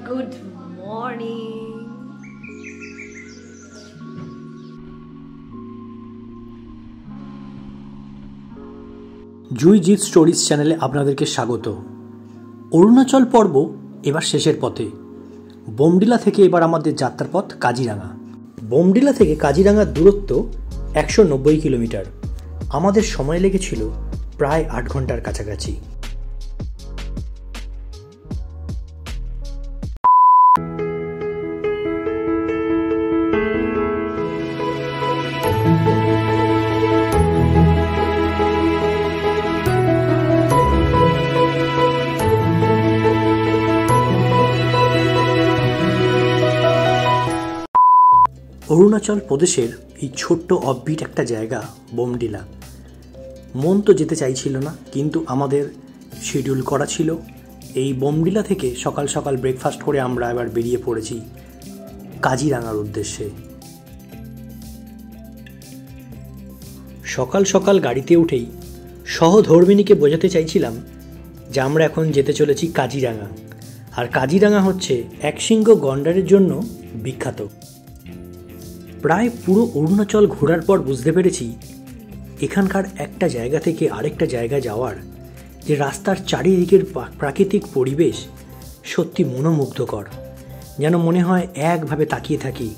Good morning. জুইজিৎ stories চ্যানেলে আপনাদেরকে স্বাগত। অরুণাচল পর্ব এবার শেষের পথে। বোমডিলা থেকে এবার আমাদের যাত্রাপথ কাজিরাঙা। বোমডিলা থেকে কাজিরাঙার দূরত্ব 190 কিলোমিটার। আমাদের সময় লেগেছিল প্রায় 8 ঘন্টার কাছাকাছি। অরুণাচল প্রদেশের এই ছোট্ট অফবিট একটা জায়গা বোমডিলা। মন তো যেতে চাইছিল না, কিন্তু আমাদের শিডিউল করা ছিল। এই বোমডিলা থেকে সকাল সকাল ব্রেকফাস্ট করে আমরা এবার বেরিয়ে পড়েছি কাজিরাঙার উদ্দেশ্যে। সকাল সকাল গাড়িতে উঠেই সহধর্মিণীকে বোঝাতে চাইছিলাম যে আমরা এখন যেতে চলেছি কাজিরাঙা। আর কাজিরাঙা হচ্ছে একশৃঙ্গ গন্ডারের জন্য বিখ্যাত। প্রায় পুরো অরুণাচল ঘোরার পর বুঝতে পেরেছি এখানকার একটা জায়গা থেকে আরেকটা জায়গা যাওয়ার যে রাস্তার চারিদিকের প্রাকৃতিক পরিবেশ সত্যি মনোমুগ্ধকর। যেন মনে হয় একভাবে তাকিয়ে থাকি।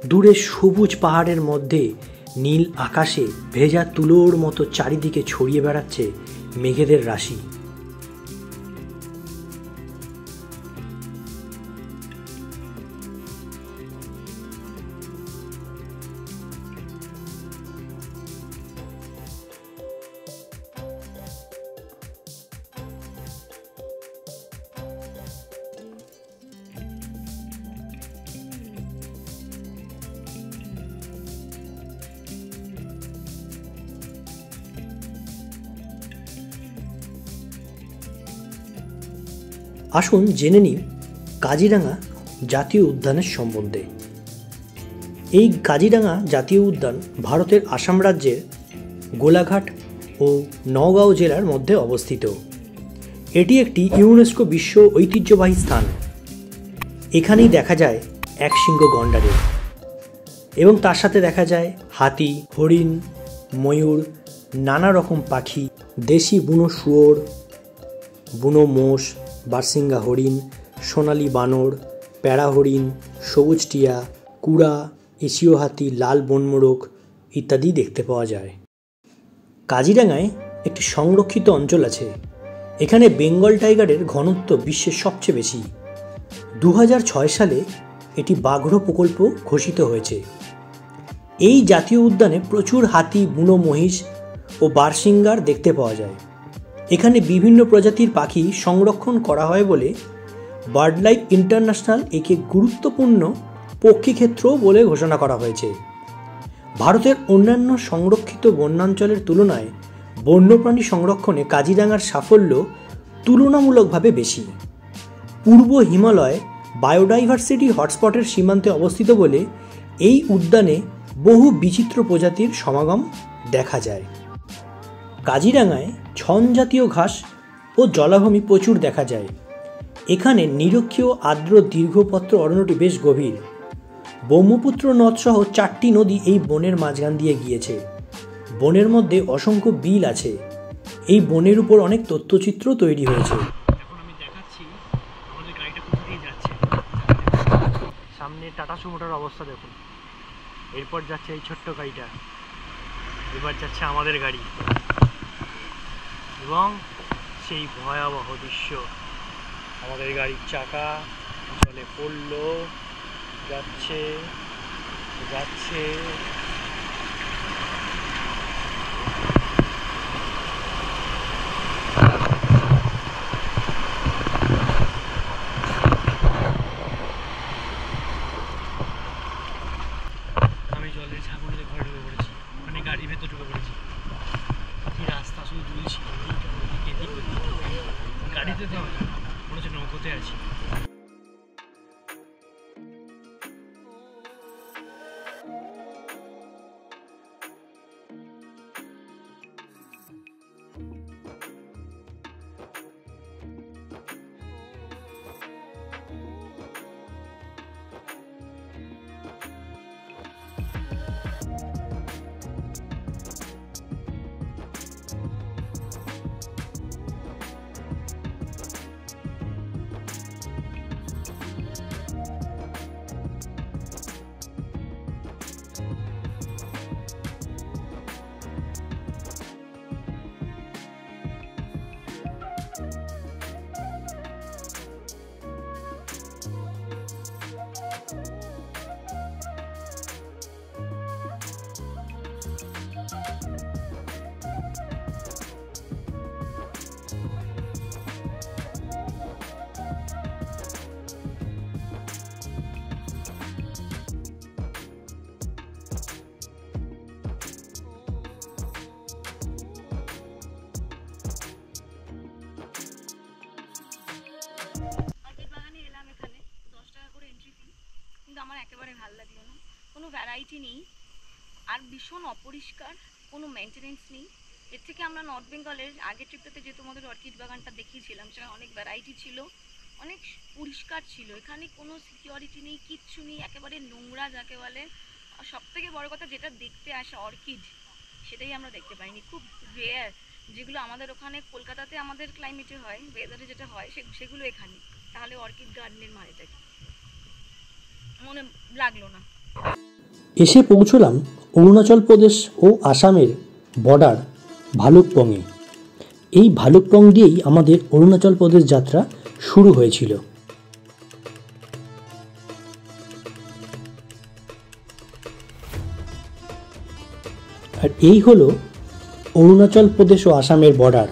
দূরে সবুজ পাহাড়ের মধ্যে নীল আকাশে ভেজা তুলোর মতো চারিদিকে ছড়িয়ে বেড়াচ্ছে মেঘেদের রাশি। আসুন জেনে নিই কাজিরাঙা জাতীয় উদ্যানের সম্বন্ধে। এই কাজিরাঙা জাতীয় উদ্যান ভারতের আসাম রাজ্যের গোলাঘাট ও নওগাঁও জেলার মধ্যে অবস্থিত। এটি একটি ইউনেস্কো বিশ্ব ঐতিহ্যবাহী স্থান। এখানেই দেখা যায় একশৃঙ্গ গন্ডারের, এবং তার সাথে দেখা যায় হাতি, হরিণ, ময়ূর, নানা রকম পাখি, দেশি বুনো শুয়োর, বুনো মোষ, বারসিঙ্গা হরিণ, সোনালি বানর, প্যারা হরিণ, সবুজ টিয়া, কুড়া, এশীয় হাতি, লাল বনমোরগ ইত্যাদি দেখতে পাওয়া যায়। কাজিরাঙায় একটি সংরক্ষিত অঞ্চল আছে। এখানে বেঙ্গল টাইগারের ঘনত্ব বিশ্বের সবচেয়ে বেশি। 2006 সালে এটি বাঘ্র প্রকল্প ঘোষিত হয়েছে। এই জাতীয় উদ্যানে প্রচুর হাতি, বুনো মহিষ ও বারসিঙ্গার দেখতে পাওয়া যায়। এখানে বিভিন্ন প্রজাতির পাখি সংরক্ষণ করা হয় বলে বার্ড লাইফ ইন্টারন্যাশনাল একে গুরুত্বপূর্ণ পক্ষীক্ষেত্র বলে ঘোষণা করা হয়েছে। ভারতের অন্যান্য সংরক্ষিত বনাঞ্চলের তুলনায় বন্যপ্রাণী সংরক্ষণে কাজিরাঙার সাফল্য তুলনামূলকভাবে বেশি। পূর্ব হিমালয় বায়োডাইভার্সিটি হটস্পটের সীমান্তে অবস্থিত বলে এই উদ্যানে বহু বিচিত্র প্রজাতির সমাগম দেখা যায়। কাজিরাঙায় ছন জাতীয় ঘাস ও জলাভূমি প্রচুর দেখা যায়। এখানে নিরক্ষীয় আর্দ্র দীর্ঘপত্র অরণ্যটি বেশ গভীর। ব্রহ্মপুত্র নদ সহ 4টি নদী এই বনের মাঝখান দিয়ে গিয়েছে। বনের মধ্যে অসংখ্য বিল আছে। এই বনের উপর অনেক তথ্যচিত্র তৈরি হয়েছে। এখন আমি দেখাচ্ছি আমাদের গাড়িটা কোথা দিয়ে যাচ্ছে। সামনে টাটা সুমোটার অবস্থা দেখুন। এরপর যাচ্ছে এই ছোট্ট গাড়িটা, এবার যাচ্ছে আমাদের গাড়ি, এবং সেই ভয়াবহ দৃশ্য, আমাদের গাড়ির চাকা জলে পড়ল, যাচ্ছে যাচ্ছে। আমি জলের ঝাঁকুনিতে ঘরে ঢুকে পড়েছি, ওখানে গাড়ির ভেতর ঢুকে পড়েছি। কি রাস্তা, শুধু দুলছি গাড়িতে, তো মনে হচ্ছে নৌকোতে আছি। ভ্যারাইটি নেই, আর ভীষণ অপরিষ্কার, কোনো মেনটেনেন্স নেই। এর থেকে আমরা নর্থ বেঙ্গলের আগের ট্রিপটাতে যে তোমাদের অর্কিড বাগানটা দেখিয়েছিলাম, সেখানে অনেক ভ্যারাইটি ছিল, অনেক পরিষ্কার ছিল। এখানে কোনো সিকিউরিটি নেই, কিচ্ছু নেই, একেবারে নোংরা যাকে বলে। আর সবথেকে বড় কথা, যেটা দেখতে আসে অর্কিড, সেটাই আমরা দেখতে পাইনি। খুব রেয়ার, যেগুলো আমাদের ওখানে কলকাতাতে আমাদের ক্লাইমেটে হয়, ওয়েদারে যেটা হয় সেগুলো এখানে। তাহলে অর্কিড গার্ডেনের মানেটা কি মনে লাগলো না। এসে পৌঁছলাম অরুণাচল প্রদেশ ও আসামের বর্ডার ভালুকপংয়ে। এই ভালুকপং দিয়েই আমাদের অরুণাচল প্রদেশ যাত্রা শুরু হয়েছিল। আর এই হলো অরুণাচল প্রদেশ ও আসামের বর্ডার।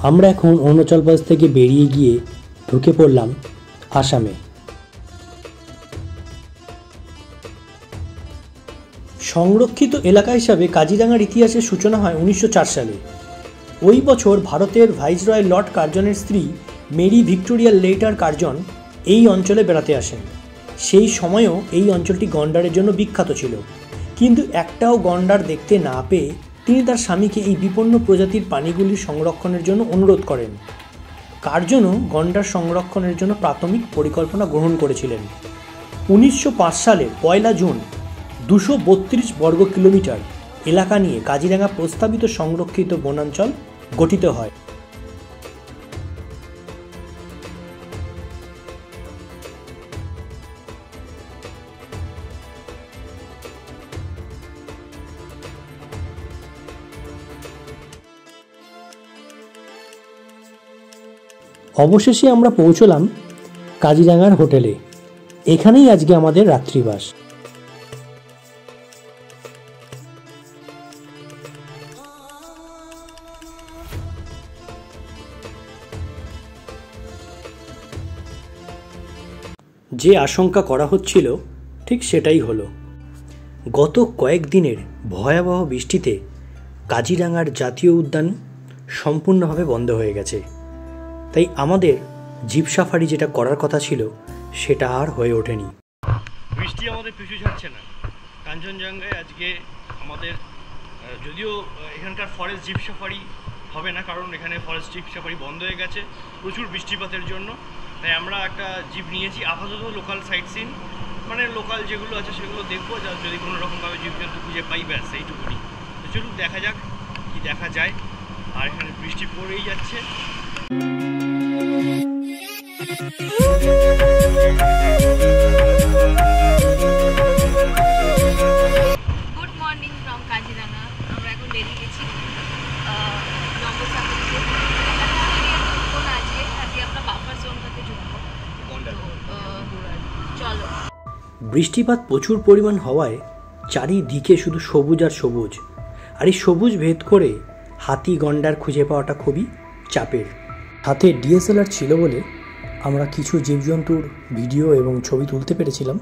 আমরা এখন অরুণাচল প্রদেশ থেকে বেরিয়ে গিয়ে ঢুকে পড়লাম আসামে। সংরক্ষিত এলাকা হিসাবে কাজিরাঙার ইতিহাসের সূচনা হয় 1904 সালে। ওই বছর ভারতের ভাইসরয় লর্ড কার্জনের স্ত্রী মেরি ভিক্টোরিয়া লেইটার কার্জন এই অঞ্চলে বেড়াতে আসেন। সেই সময়ও এই অঞ্চলটি গন্ডারের জন্য বিখ্যাত ছিল, কিন্তু একটাও গন্ডার দেখতে না পেয়ে তিনি তার স্বামীকে এই বিপন্ন প্রজাতির প্রাণীগুলির সংরক্ষণের জন্য অনুরোধ করেন। কার্জনও গন্ডার সংরক্ষণের জন্য প্রাথমিক পরিকল্পনা গ্রহণ করেছিলেন। 1905 সালের 1 জুন 232 বর্গ কিলোমিটার এলাকা নিয়ে কাজিরাঙা প্রস্তাবিত সংরক্ষিত বনাঞ্চল গঠিত হয়। অবশেষে আমরা পৌঁছলাম কাজিরাঙার হোটেলে। এখানেই আজকে আমাদের রাত্রিবাস। যে আশঙ্কা করা হচ্ছিল ঠিক সেটাই হলো। গত কয়েকদিনের ভয়াবহ বৃষ্টিতে কাজিরাঙার জাতীয় উদ্যান সম্পূর্ণভাবে বন্ধ হয়ে গেছে। তাই আমাদের জিপ সাফারি যেটা করার কথা ছিল সেটা আর হয়ে ওঠেনি। বৃষ্টি আমাদের পিছু ছাড়ছে না। কাঞ্চনজঙ্ঘায় আজকে আমাদের যদিও এখানকার ফরেস্ট জিপ সাফারি হবে না, কারণ এখানে ফরেস্ট জিপ সাফারি বন্ধ হয়ে গেছে প্রচুর বৃষ্টিপাতের জন্য। তাই আমরা একটা জিপ নিয়েছি, আপাতত লোকাল সাইট সিন, মানে লোকাল যেগুলো আছে সেগুলো দেখবো, যা যদি কোনো রকমভাবে জীবজন্তু খুঁজে পাই, ব্যাস এইটুকুনি। তো চলুন দেখা যাক কি দেখা যায়। আর এখানে বৃষ্টি পড়েই যাচ্ছে। Good morning from Kaziranga. আমরা এখন বেরিয়ে গেছি জঙ্গল সাফারিতে। আজকে আমরা বাফার জোনটাতে ঢুকবো। চলো। বৃষ্টিপাত প্রচুর পরিমাণ হওয়ায় চারিদিকে শুধু সবুজ আর সবুজ। আর এই সবুজ ভেদ করে হাতি গন্ডার খুঁজে পাওয়াটা খুবই চাপের। হাতে ডিএসএলআর ছিল বলে আমরা কিছু জীবজন্তুর ভিডিও এবং ছবি তুলতে পেরেছিলাম,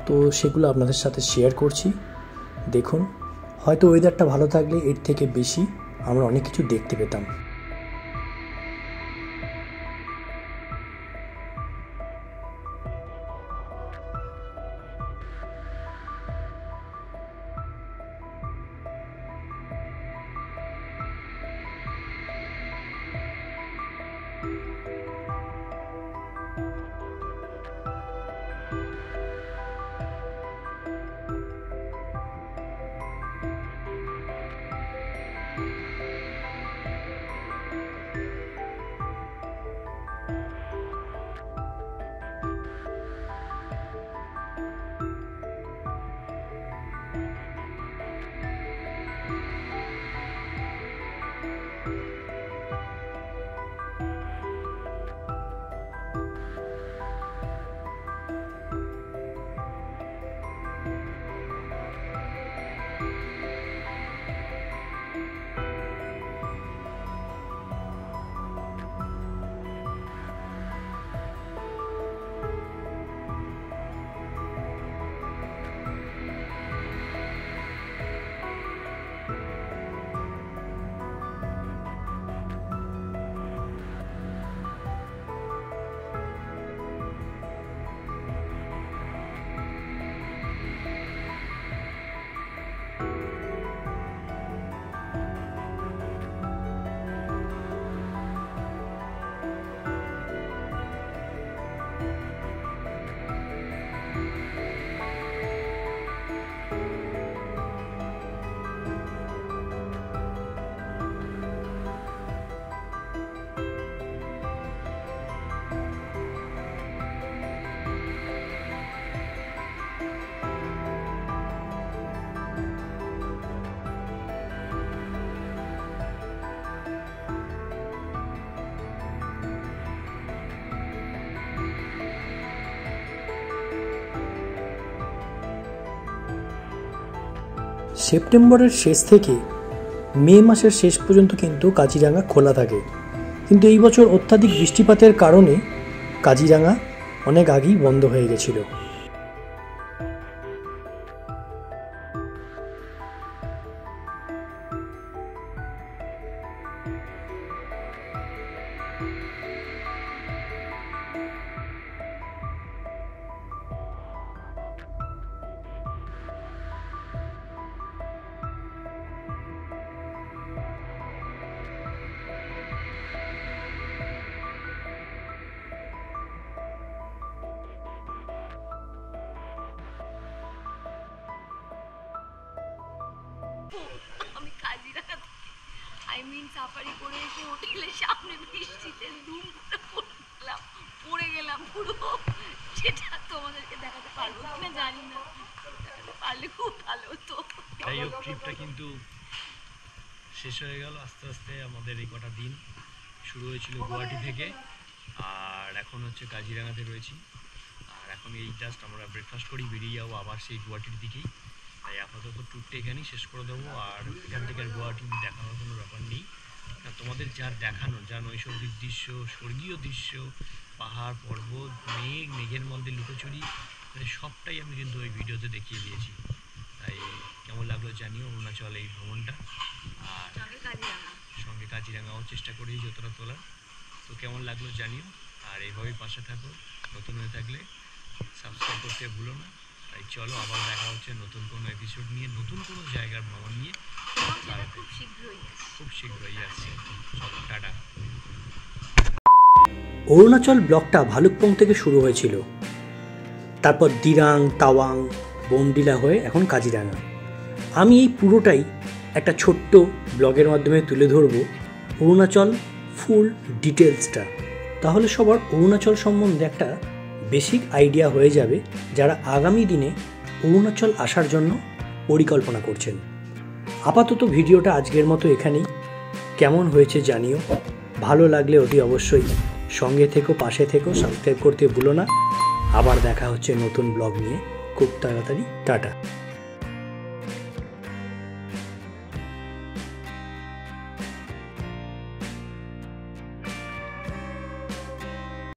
তো সেগুলো আপনাদের সাথে শেয়ার করছি। দেখুন, হয়তো ওয়েদারটা ভালো থাকলে এর থেকে বেশি আমরা অনেক কিছু দেখতে পেতাম। সেপ্টেম্বরের শেষ থেকে মে মাসের শেষ পর্যন্ত কিন্তু কাজিরাঙা খোলা থাকে, কিন্তু এই বছর অত্যাধিক বৃষ্টিপাতের কারণে কাজিরাঙা অনেক আগেই বন্ধ হয়ে গেছিল। আমি কাজিরাঙা সাফারি করে এসে হোটেলের সামনে বৃষ্টিতে দুম পড়ে গেলাম পুরো। সেটা তোমাদেরকে দেখাতে পারবো কিনা জানি না, পারলে খুব ভালো হতো। যাই হোক, ট্রিপটা কিন্তু শেষ হয়ে গেল আস্তে আস্তে। আমাদের এই কটা দিন শুরু হয়েছিল গুয়াহাটি থেকে, আর এখন হচ্ছে কাজিরাঙাতে রয়েছি। আর এখন এই জাস্ট আমরা ব্রেকফাস্ট করি, বেরিয়ে যাবো আবার সেই গুয়াহাটির দিকেই। তাই আপাতত ট্যুরটা এখানেই শেষ করে দেবো। আর এখান থেকে আর গুয়াহাটি দেখানোর কোনো ব্যাপার নেই। তোমাদের যা দেখানো, যা নৈসর্গিক দৃশ্য, স্বর্গীয় দৃশ্য, পাহাড় পর্বত, মেঘ, মেঘের মধ্যে লুকোচুরি, মানে সবটাই আমি কিন্তু ওই ভিডিওতে দেখিয়ে দিয়েছি। তাই কেমন লাগলো জানিও অরুণাচল এই ভ্রমণটা। আর সঙ্গে কাজিরাঙাও চেষ্টা করি যতটা তোলার। তো কেমন লাগলো জানিও, আর এইভাবেই পাশে থাকো। নতুন হয়ে থাকলে সাবস্ক্রাইব করতে ভুলো না। তাই চলো, আবার দেখা হচ্ছে নতুন কোনো এপিসোড নিয়ে, নতুন কোনো জায়গার ভ্রমণ নিয়ে। খুব শীঘ্রই আসছে। চলো, টাটা। অরুণাচল ব্লকটা ভালুকপং থেকে শুরু হয়েছিল, তারপর দিরাং, তাওয়াং, বোমডিলা হয়ে এখন কাজিরাঙা। আমি এই পুরোটাই একটা ছোট্ট ব্লগের মাধ্যমে তুলে ধরবো অরুণাচল ফুল ডিটেলসটা। তাহলে সবার অরুণাচল সম্বন্ধে একটা বেসিক আইডিয়া হয়ে যাবে যারা আগামী দিনে অরুণাচল আসার জন্য পরিকল্পনা করছেন। আপাতত ভিডিওটা আজকের মতো এখানেই। কেমন হয়েছে জানিও, ভালো লাগলে অতি অবশ্যই সঙ্গে থেকো, পাশে থেকো, সাবস্ক্রাইব করতে ভুলো না। আবার দেখা হচ্ছে নতুন ব্লগ নিয়ে খুব তাড়াতাড়ি। টাটা।